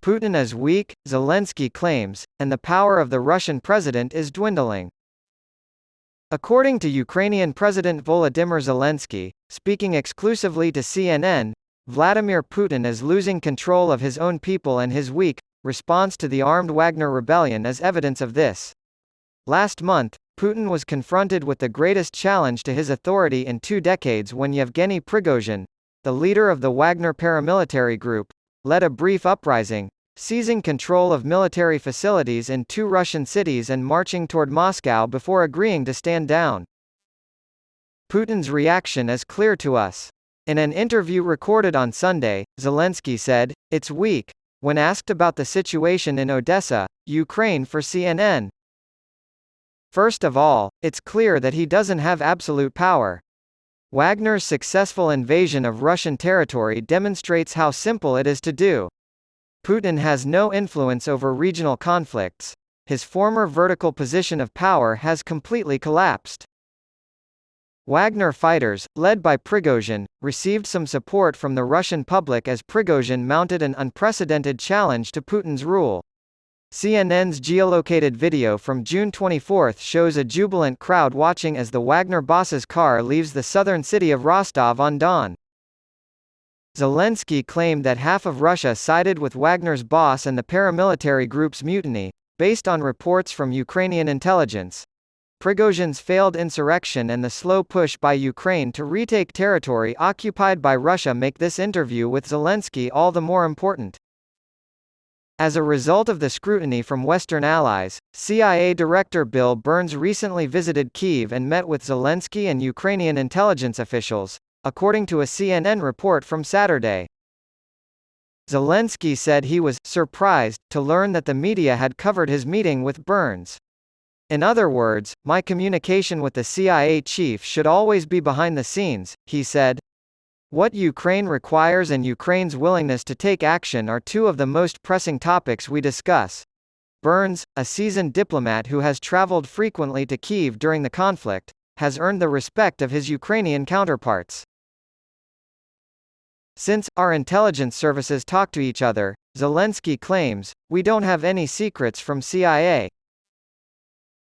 Putin is weak, Zelensky claims, and the power of the Russian president is dwindling. According to Ukrainian President Volodymyr Zelensky, speaking exclusively to CNN, Vladimir Putin is losing control of his own people, and his weak response to the armed Wagner rebellion is evidence of this. Last month, Putin was confronted with the greatest challenge to his authority in 2 decades when Yevgeny Prigozhin, the leader of the Wagner paramilitary group, led a brief uprising, seizing control of military facilities in 2 Russian cities and marching toward Moscow before agreeing to stand down. Putin's reaction is clear to us. In an interview recorded on Sunday, Zelensky said, "It's weak," when asked about the situation in Odessa, Ukraine for CNN. First of all, it's clear that he doesn't have absolute power. Wagner's successful invasion of Russian territory demonstrates how simple it is to do. Putin has no influence over regional conflicts. His former vertical position of power has completely collapsed. Wagner fighters, led by Prigozhin, received some support from the Russian public as Prigozhin mounted an unprecedented challenge to Putin's rule. CNN's geolocated video from June 24 shows a jubilant crowd watching as the Wagner boss's car leaves the southern city of Rostov-on-Don. Zelensky claimed that half of Russia sided with Wagner's boss and the paramilitary group's mutiny, based on reports from Ukrainian intelligence. Prigozhin's failed insurrection and the slow push by Ukraine to retake territory occupied by Russia make this interview with Zelensky all the more important. As a result of the scrutiny from Western allies, CIA Director Bill Burns recently visited Kyiv and met with Zelensky and Ukrainian intelligence officials, according to a CNN report from Saturday. Zelensky said he was surprised to learn that the media had covered his meeting with Burns. In other words, my communication with the CIA chief should always be behind the scenes, he said. What Ukraine requires and Ukraine's willingness to take action are 2 of the most pressing topics we discuss. Burns, a seasoned diplomat who has traveled frequently to Kyiv during the conflict, has earned the respect of his Ukrainian counterparts. Since our intelligence services talk to each other, Zelensky claims, we don't have any secrets from CIA.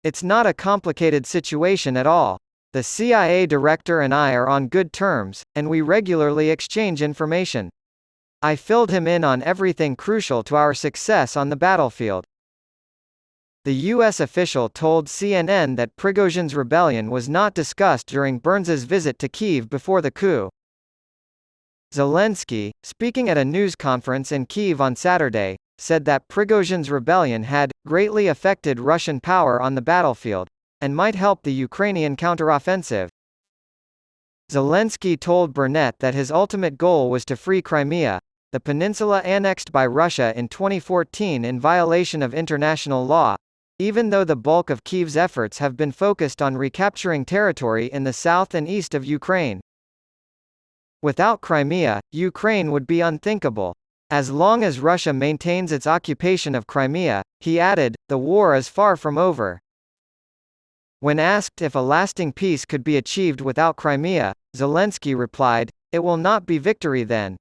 It's not a complicated situation at all. The CIA director and I are on good terms, and we regularly exchange information. I filled him in on everything crucial to our success on the battlefield. The U.S. official told CNN that Prigozhin's rebellion was not discussed during Burns's visit to Kyiv before the coup. Zelensky, speaking at a news conference in Kyiv on Saturday, said that Prigozhin's rebellion had greatly affected Russian power on the battlefield, and might help the Ukrainian counteroffensive. Zelensky told Burnett that his ultimate goal was to free Crimea, the peninsula annexed by Russia in 2014 in violation of international law, even though the bulk of Kyiv's efforts have been focused on recapturing territory in the south and east of Ukraine. Without Crimea, Ukraine would be unthinkable. As long as Russia maintains its occupation of Crimea, he added, the war is far from over. When asked if a lasting peace could be achieved without Crimea, Zelensky replied, "It will not be victory then.